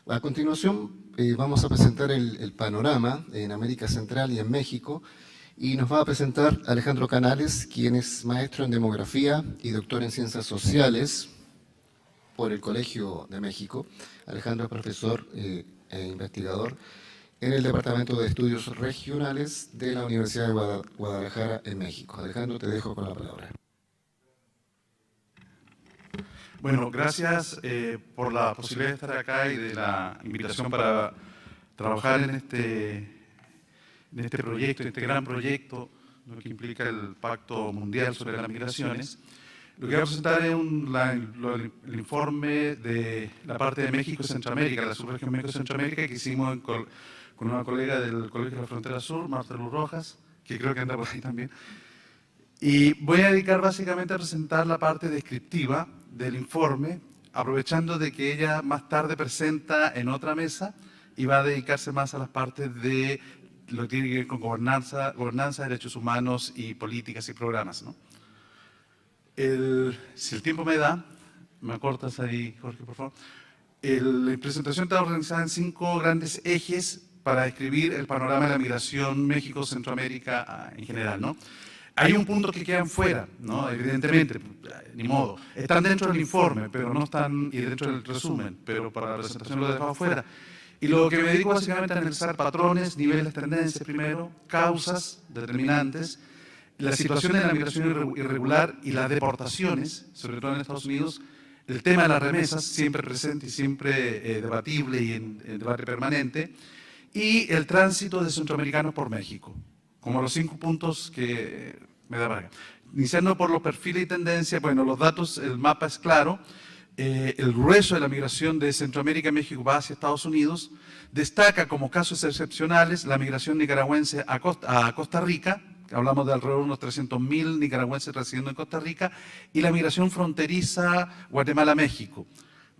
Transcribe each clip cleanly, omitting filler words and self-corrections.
A continuación vamos a presentar el panorama en América Central y en México, y nos va a presentar Alejandro Canales, quien es maestro en demografía y doctor en ciencias sociales por el Colegio de México. Alejandro es profesor e investigador en el Departamento de Estudios Regionales de la Universidad de Guadalajara en México. Alejandro, te dejo con la palabra. Bueno, gracias por la posibilidad de estar acá y de la invitación para trabajar en este proyecto, este gran proyecto, lo que implica el Pacto Mundial sobre las Migraciones. Lo que voy a presentar es el informe de la parte de México y Centroamérica, la subregión México y Centroamérica, que hicimos con una colega del Colegio de la Frontera Sur, Marta Luz Rojas, que creo que anda por ahí también. Y voy a dedicar básicamente a presentar la parte descriptiva del informe, aprovechando de que ella más tarde presenta en otra mesa y va a dedicarse más a las partes de lo que tiene que ver con gobernanza, derechos humanos y políticas y programas, ¿no? Si el tiempo me da, me acortas ahí, Jorge, por favor. La presentación está organizada en 5 grandes ejes para describir el panorama de la migración México-Centroamérica en general, ¿no? Hay un punto que quedan fuera, ¿no? Evidentemente, ni modo. Están dentro del informe, pero no están, y dentro del resumen, pero para la presentación lo he dejado fuera. Y lo que me dedico básicamente a analizar patrones, niveles, tendencias primero, causas determinantes, la situación de la migración irregular y las deportaciones, sobre todo en Estados Unidos, el tema de las remesas, siempre presente y siempre debatible y en debate permanente, y el tránsito de centroamericanos por México, como los 5 puntos que me da para acá. Iniciando por los perfiles y tendencias, bueno, los datos, el mapa es claro. El grueso de la migración de Centroamérica y México va hacia Estados Unidos. Destaca como casos excepcionales la migración nicaragüense a Costa Rica, que hablamos de alrededor de unos 300.000 nicaragüenses residiendo en Costa Rica, y la migración fronteriza Guatemala-México,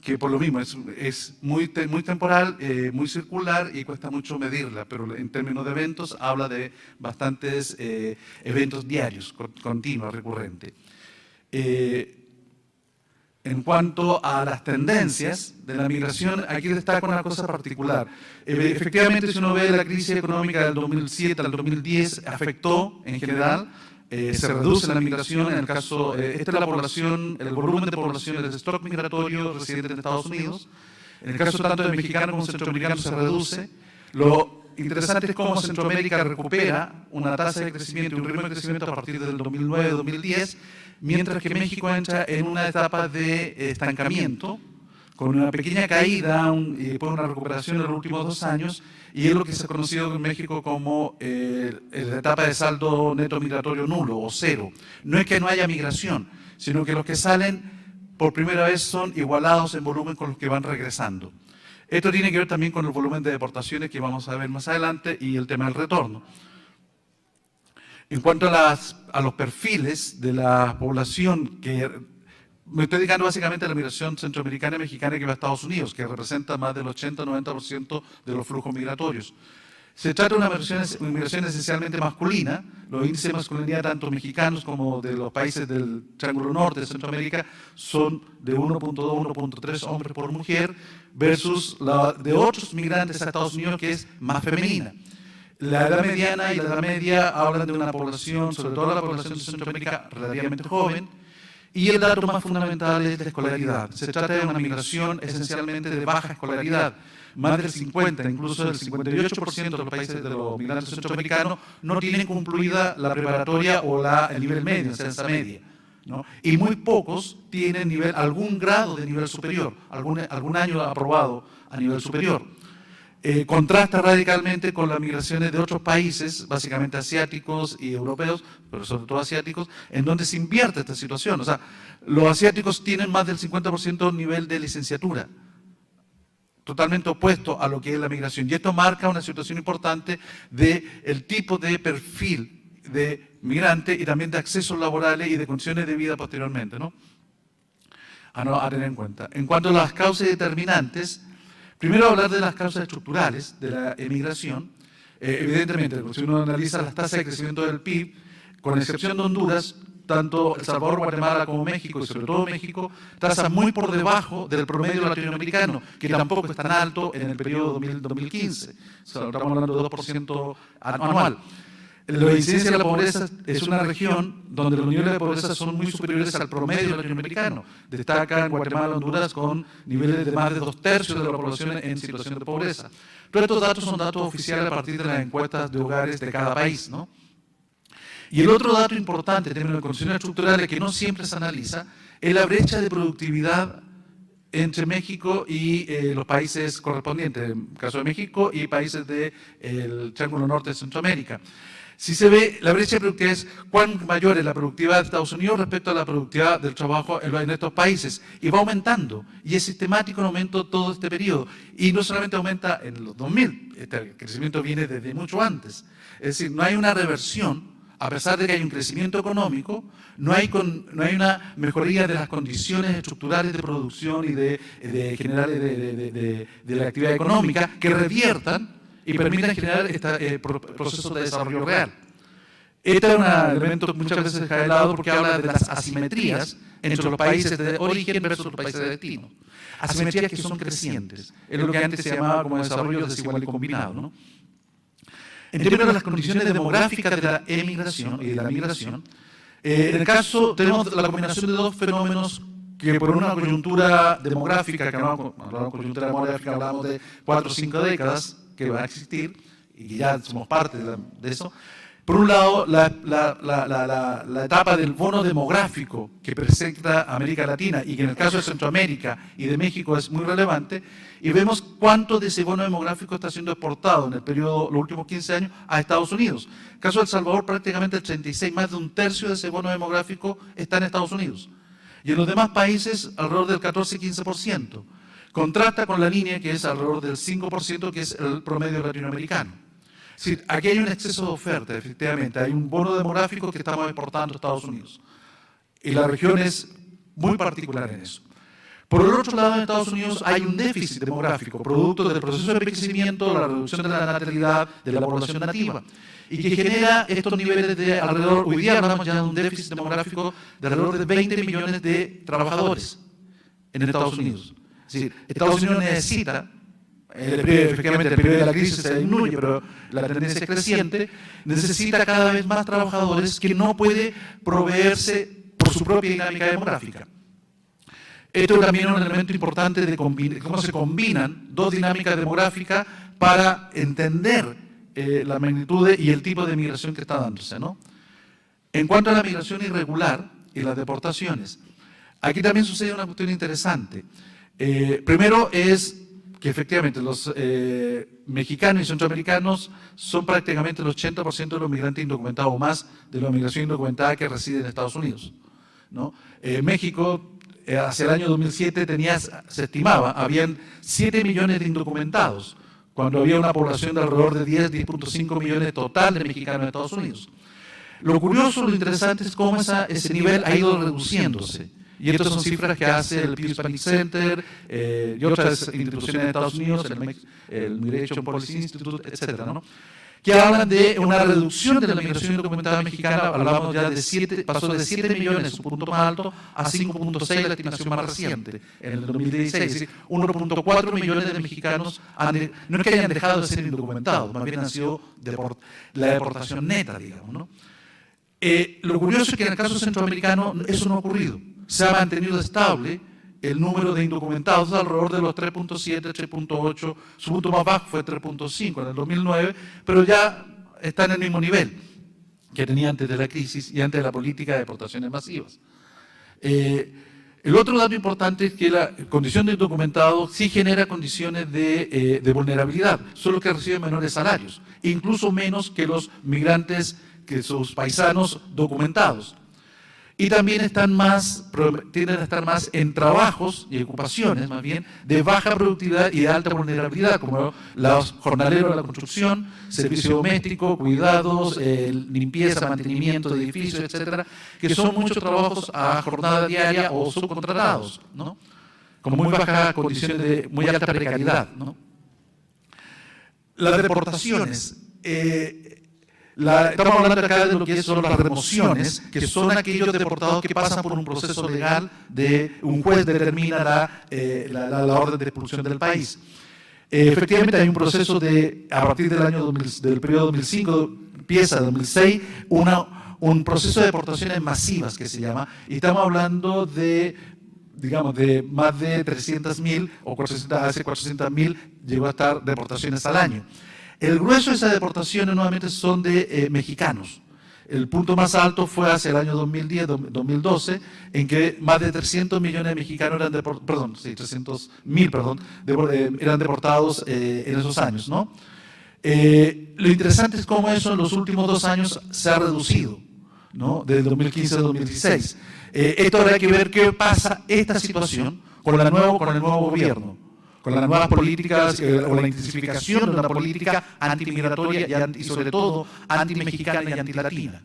que por lo mismo es muy temporal, muy circular y cuesta mucho medirla, pero en términos de eventos habla de bastantes eventos diarios, continuos, recurrentes. En cuanto a las tendencias de la migración, aquí destaca una cosa particular. Efectivamente, si uno ve la crisis económica del 2007 al 2010, afectó en general. Se reduce la migración, en el caso, esta es la población, el volumen de población del stock migratorio residente en Estados Unidos. En el caso tanto de mexicanos como centroamericanos se reduce. Lo interesante es cómo Centroamérica recupera una tasa de crecimiento y un ritmo de crecimiento a partir del 2009-2010, mientras que México entra en una etapa de estancamiento, con una pequeña caída y después una recuperación en los últimos 2 años, y es lo que se ha conocido en México como la etapa de saldo neto migratorio nulo o cero. No es que no haya migración, sino que los que salen por primera vez son igualados en volumen con los que van regresando. Esto tiene que ver también con el volumen de deportaciones que vamos a ver más adelante y el tema del retorno. En cuanto a los perfiles de la población, que me estoy dedicando básicamente a la migración centroamericana y mexicana que va a Estados Unidos, que representa más del 80-90% de los flujos migratorios. Se trata de una migración esencialmente masculina. Los índices de masculinidad tanto mexicanos como de los países del Triángulo Norte de Centroamérica son de 1.2, 1.3 hombres por mujer, versus la de otros migrantes a Estados Unidos, que es más femenina. La edad mediana y la edad media hablan de una población, sobre todo la población de Centroamérica, relativamente joven. Y el dato más fundamental es la escolaridad. Se trata de una migración esencialmente de baja escolaridad. Más del 50, incluso el 58% de los países de los migrantes centroamericanos no tienen concluida la preparatoria o el nivel medio, enseñanza media, ¿no? Y muy pocos tienen algún grado de nivel superior, algún año aprobado a nivel superior. Contrasta radicalmente con las migraciones de otros países, básicamente asiáticos y europeos, pero sobre todo asiáticos, en donde se invierte esta situación. O sea, los asiáticos tienen más del 50% nivel de licenciatura, totalmente opuesto a lo que es la migración. Y esto marca una situación importante del tipo de perfil de migrante y también de accesos laborales y de condiciones de vida posteriormente, ¿no? A tener en cuenta. En cuanto a las causas determinantes, primero hablar de las causas estructurales de la emigración. Evidentemente, si uno analiza las tasas de crecimiento del PIB, con excepción de Honduras, tanto El Salvador, Guatemala como México, y sobre todo México, tasas muy por debajo del promedio latinoamericano, que tampoco es tan alto en el periodo 2000-2015. O sea, estamos hablando de 2% anual. La incidencia de la pobreza es una región donde los niveles de pobreza son muy superiores al promedio latinoamericano. Destaca en Guatemala y Honduras con niveles de más de 2/3 de la población en situación de pobreza. Todos estos datos son datos oficiales a partir de las encuestas de hogares de cada país, ¿no? Y el otro dato importante en términos de condiciones estructurales que no siempre se analiza es la brecha de productividad entre México y los países correspondientes, en el caso de México y países del Triángulo Norte de Centroamérica. Si se ve, la brecha de productividad es cuán mayor es la productividad de Estados Unidos respecto a la productividad del trabajo en estos países. Y va aumentando, y es sistemático en aumento todo este periodo. Y no solamente aumenta en los 2000, el crecimiento viene desde mucho antes. Es decir, no hay una reversión, a pesar de que hay un crecimiento económico, no hay una mejoría de las condiciones estructurales de producción y de generales de la actividad económica que reviertan y permitan generar procesos de desarrollo real. Este es un elemento que muchas veces se deja de lado porque habla de las asimetrías entre los países de origen versus los países de destino. Asimetrías que son crecientes. Es lo que antes se llamaba como desarrollo desigual y combinado, ¿no? En términos de las condiciones demográficas de la emigración y de la migración, en el caso tenemos la combinación de dos fenómenos que por una coyuntura demográfica, que hablamos de coyuntura demográfica, hablamos de 4 o 5 décadas que van a existir, y ya somos parte de eso. Por un lado, la etapa del bono demográfico que presenta América Latina y que en el caso de Centroamérica y de México es muy relevante, y vemos cuánto de ese bono demográfico está siendo exportado en el periodo, los últimos 15 años, a Estados Unidos. En el caso de El Salvador, prácticamente el 36, más de 1/3 de ese bono demográfico está en Estados Unidos. Y en los demás países, alrededor del 14-15%. Contrasta con la línea que es alrededor del 5%, que es el promedio latinoamericano. Es decir, aquí hay un exceso de oferta, efectivamente. Hay un bono demográfico que estamos exportando a Estados Unidos. Y la región es muy particular en eso. Por el otro lado, en Estados Unidos hay un déficit demográfico, producto del proceso de envejecimiento, la reducción de la natalidad de la población nativa, y que genera estos niveles de alrededor, hoy día hablamos ya de un déficit demográfico de alrededor de 20 millones de trabajadores en Estados Unidos. Es decir, Estados Unidos necesita, efectivamente el periodo de la crisis se disminuye, pero la tendencia es creciente, necesita cada vez más trabajadores que no puede proveerse por su propia dinámica demográfica. Esto también es un elemento importante de cómo se combinan dos dinámicas demográficas para entender la magnitud y el tipo de migración que está dándose, ¿no? En cuanto a la migración irregular y las deportaciones, aquí también sucede una cuestión interesante. Primero es que efectivamente los mexicanos y centroamericanos son prácticamente el 80% de los migrantes indocumentados o más de la migración indocumentada que reside en Estados Unidos, ¿no? México, hacia el año 2007 se estimaba, habían 7 millones de indocumentados, cuando había una población de alrededor de 10.5 millones total de mexicanos en Estados Unidos. Lo curioso, lo interesante es cómo ese nivel ha ido reduciéndose. Y estas son cifras que hace el Pew Hispanic Center y otras instituciones de Estados Unidos, el Migration Policy Institute, etcétera, ¿no? Que hablan de una reducción de la migración indocumentada mexicana. Hablamos ya pasó de 7 millones, su punto más alto, a 5.6, la estimación más reciente, en el 2016. Es decir, 1.4 millones de mexicanos no es que hayan dejado de ser indocumentados, más bien han sido la deportación neta, digamos, ¿no? Lo curioso es que en el caso centroamericano eso no ha ocurrido. Se ha mantenido estable el número de indocumentados alrededor de los 3.7, 3.8, su punto más bajo fue 3.5 en el 2009, pero ya está en el mismo nivel que tenía antes de la crisis y antes de la política de deportaciones masivas. El otro dato importante es que la condición de indocumentado sí genera condiciones de vulnerabilidad, solo que reciben menores salarios, incluso menos que los migrantes, que sus paisanos documentados. Y también tienden a estar más en trabajos y ocupaciones, más bien, de baja productividad y de alta vulnerabilidad, como los jornaleros de la construcción, servicio doméstico, cuidados, limpieza, mantenimiento de edificios, etcétera, que son muchos trabajos a jornada diaria o subcontratados, ¿no? Con muy bajas condiciones de muy alta precariedad, ¿no? Las deportaciones. Estamos hablando acá de lo que son las remociones, que son aquellos deportados que pasan por un proceso legal de un juez determina la orden de expulsión del país. Efectivamente hay un proceso a partir del periodo 2005, empieza 2006, un proceso de deportaciones masivas que se llama, y estamos hablando de más de 300.000 o hace 400.000 llegó a estar deportaciones al año. El grueso de esas deportaciones nuevamente son de mexicanos. El punto más alto fue hacia el año 2012, en que más de 300 millones de mexicanos eran deportados, 300.000, eran deportados en esos años, ¿no? Lo interesante es cómo eso en los últimos 2 años se ha reducido, ¿no? Desde 2015 a 2016. Esto habrá que ver qué pasa esta situación con el nuevo gobierno, con las nuevas políticas o la intensificación de una política antimigratoria y sobre todo antimexicana y antilatina.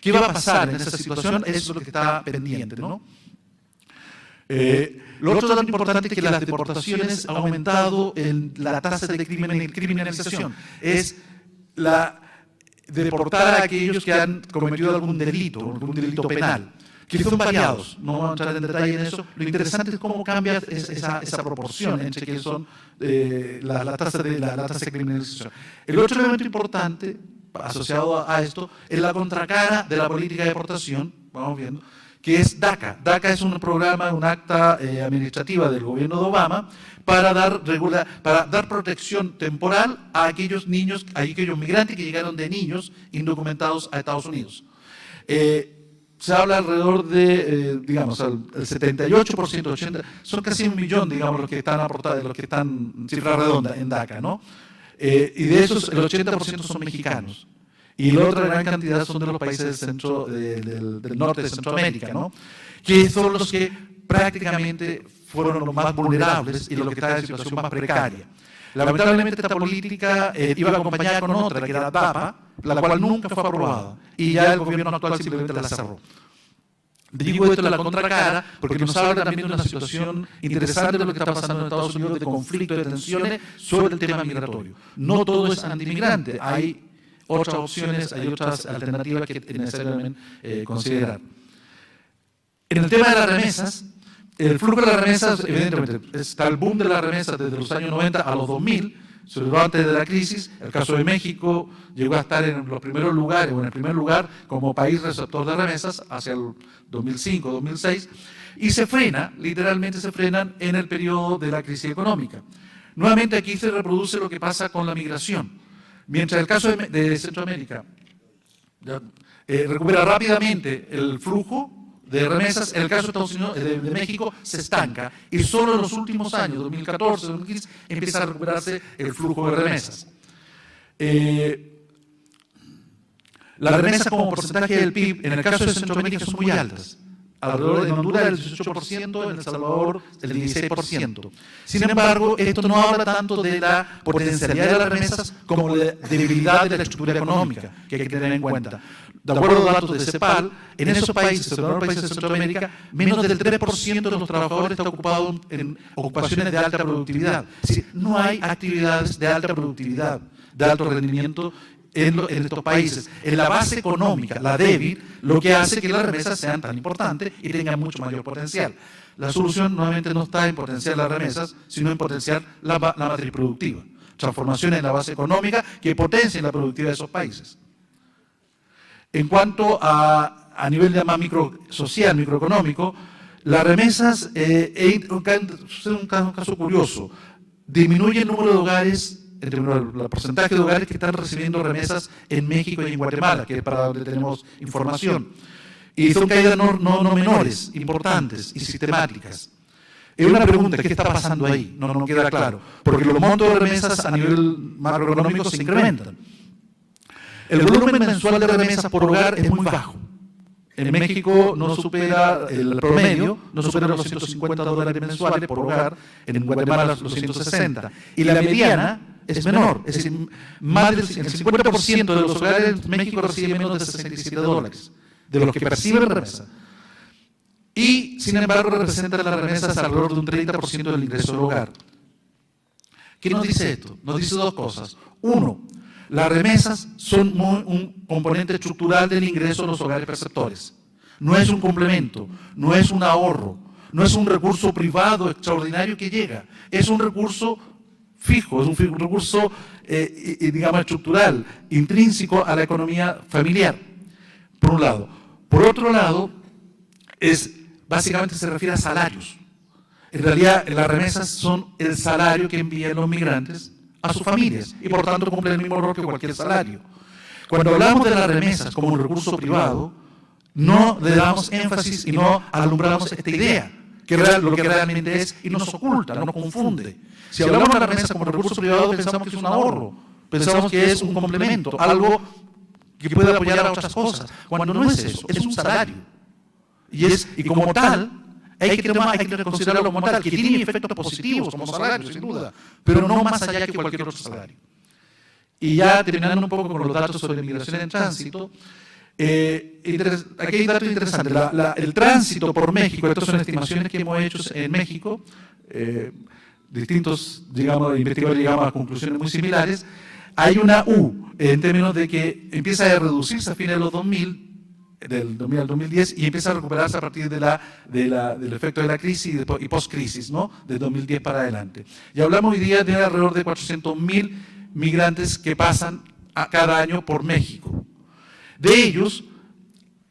¿Qué va a pasar en esa situación? Eso es lo que está pendiente, ¿no? Lo otro tan importante es que las deportaciones han aumentado en la tasa de criminalización. Es deportar a aquellos que han cometido algún delito penal, que son variados, no vamos a entrar en detalle en eso. Lo interesante es cómo cambia esa proporción entre que son la tasa de criminalización. El otro elemento importante asociado a esto es la contracara de la política de deportación, vamos viendo, que es DACA. DACA es un programa, un acta administrativa del gobierno de Obama para dar protección temporal a aquellos niños, a aquellos migrantes que llegaron de niños indocumentados a Estados Unidos. Se habla alrededor de, el 78%, 80%, son casi 1 millón, los que están aportados, los que están, cifra redonda, en DACA, ¿no? Y de esos, el 80% son mexicanos. Y la otra gran cantidad son de los países del norte de Centroamérica, ¿no? Que son los que prácticamente fueron los más vulnerables y los que están en situación más precaria. Lamentablemente esta política iba acompañada con otra, que era DAPA, la cual nunca fue aprobada, y ya el gobierno actual simplemente la cerró. Digo esto en la contracara porque nos habla también de una situación interesante de lo que está pasando en Estados Unidos, de conflicto, de tensiones sobre el tema migratorio. No todo es antimigrante, hay otras opciones, hay otras alternativas que es necesario considerar. En el tema de las remesas, el flujo de las remesas, evidentemente, está el boom de las remesas desde los años 90 a los 2000, sobre todo antes de la crisis. El caso de México llegó a estar en los primeros lugares, o en el primer lugar como país receptor de remesas hacia el 2005, 2006, y se frena, literalmente se frenan en el periodo de la crisis económica. Nuevamente aquí se reproduce lo que pasa con la migración. Mientras el caso de Centroamérica recupera rápidamente el flujo de remesas, en el caso de Estados Unidos, de México, se estanca y solo en los últimos años, 2014, 2015, empieza a recuperarse el flujo de remesas. Las remesas como porcentaje del PIB, en el caso de Centroamérica, son muy altas. Alrededor de Honduras el 18%, en El Salvador el 16%. Sin embargo, esto no habla tanto de la potencialidad de las remesas como de la debilidad de la estructura económica, que hay que tener en cuenta. De acuerdo a datos de CEPAL, en esos países, sobre todo en los países de Centroamérica, menos del 3% de los trabajadores está ocupado en ocupaciones de alta productividad. Es decir, no hay actividades de alta productividad, de alto rendimiento en estos países. En la base económica, la débil, lo que hace que las remesas sean tan importantes y tengan mucho mayor potencial. La solución nuevamente no está en potenciar las remesas, sino en potenciar la matriz productiva. Transformaciones en la base económica que potencien la productividad de esos países. En cuanto a nivel de más social, microeconómico, las remesas, es un caso curioso, disminuye el número de hogares, el porcentaje de hogares que están recibiendo remesas en México y en Guatemala, que es para donde tenemos información. Y son caídas no menores, importantes y sistemáticas. Es una pregunta, ¿qué está pasando ahí? No queda claro, porque los montos de remesas a nivel macroeconómico se incrementan. El volumen mensual de remesas por hogar es muy bajo. En México no supera el promedio, no supera los $150 mensuales por hogar, en Guatemala los 160. Y la mediana es menor, es decir, más del 50% de los hogares en México reciben menos de $67, de los que perciben remesa. Y, sin embargo, representan las remesas alrededor de un 30% del ingreso del hogar. ¿Qué nos dice esto? Nos dice dos cosas. Uno, las remesas son un componente estructural del ingreso de los hogares perceptores. No es un complemento, no es un ahorro, no es un recurso privado extraordinario que llega, es un recurso fijo, es un recurso, digamos, estructural, intrínseco a la economía familiar, por un lado. Por otro lado, básicamente se refiere a salarios. En realidad, las remesas son el salario que envían los migrantes a sus familias y por tanto cumplen el mismo rol que cualquier salario. Cuando hablamos de las remesas como un recurso privado, no le damos énfasis y no alumbramos esta idea, que lo que realmente es y nos oculta, nos confunde. Si hablamos de la remesa como recurso privado, pensamos que es un ahorro, pensamos que es un complemento, algo que puede apoyar a otras cosas, cuando no es eso, es un salario. Y como tal, hay que considerarlo como tal, que tiene efectos positivos como salario, sin duda, pero no más allá que cualquier otro salario. Y ya terminando un poco con los datos sobre migración en tránsito, aquí hay datos interesantes. El tránsito por México, estas son estimaciones que hemos hecho en México, distintos, digamos, investigadores llegamos a conclusiones muy similares. Hay una U en términos de que empieza a reducirse a fines de los 2000, del 2000 al 2010, y empieza a recuperarse a partir del efecto de la crisis y post-crisis, ¿no? De 2010 para adelante. Y hablamos hoy día de alrededor de 400.000 migrantes que pasan cada año por México. De ellos,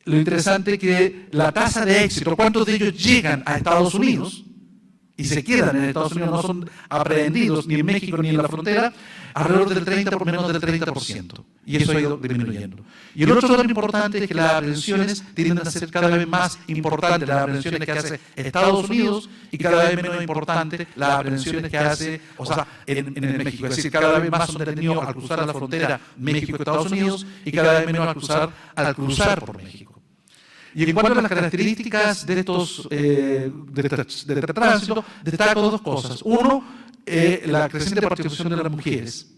lo interesante es que la tasa de éxito, cuántos de ellos llegan a Estados Unidos y se quedan en Estados Unidos, no son aprehendidos ni en México ni en la frontera, alrededor del 30%, por menos del 30%. Y eso ha ido disminuyendo. Y el otro dato importante es que las aprehensiones tienden a ser cada vez más importantes, las aprehensiones que hace Estados Unidos, y cada vez menos importantes las aprehensiones que hace, en México. Es decir, cada vez más son detenidos al cruzar la frontera México-Estados Unidos y cada vez menos al cruzar por México. Y en cuanto a las características de este tránsito, destaco dos cosas. Uno, la creciente participación de las mujeres.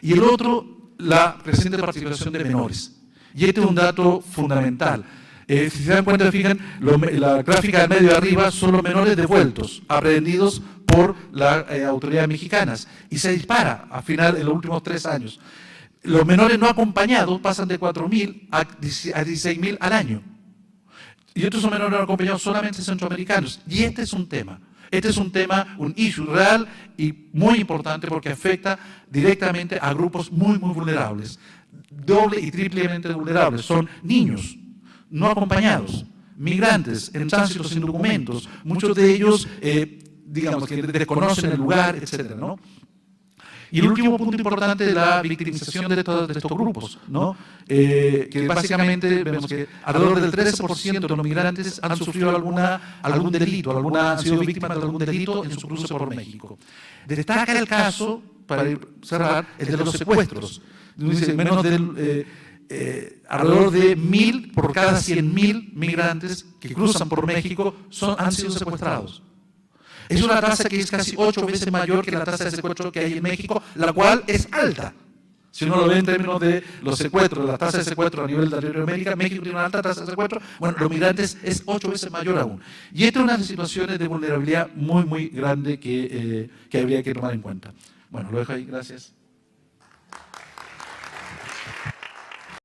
Y el otro, la creciente participación de menores. Y este es un dato fundamental. Si se dan cuenta, fijan, la gráfica del medio de arriba son los menores devueltos, aprehendidos por las autoridades mexicanas. Y se dispara en los últimos 3 años. Los menores no acompañados pasan de 4.000 a 16.000 al año. Y estos son menores no acompañados solamente centroamericanos. Y este es un tema. Un issue real y muy importante porque afecta directamente a grupos muy, muy vulnerables. Doble y triplemente vulnerables. Son niños no acompañados, migrantes en tránsito sin documentos, muchos de ellos, digamos, que desconocen el lugar, etcétera, ¿no? Y el último punto importante es la victimización de estos grupos, ¿no? Que básicamente vemos que alrededor del 13% de los migrantes han sufrido algún delito, han sido víctimas de algún delito en su cruce por México. Destaca el caso, para cerrar, el de los secuestros. Alrededor de 1.000 por cada 100.000 migrantes que cruzan por México han sido secuestrados. Es una tasa que es casi 8 veces mayor que la tasa de secuestro que hay en México, la cual es alta. Si uno lo ve en términos de los secuestros, la tasa de secuestro a nivel de Latinoamérica, México tiene una alta tasa de secuestro, bueno, los migrantes es 8 veces mayor aún. Y esta es una de las situaciones de vulnerabilidad muy, muy grande que habría que tomar en cuenta. Bueno, lo dejo ahí, gracias.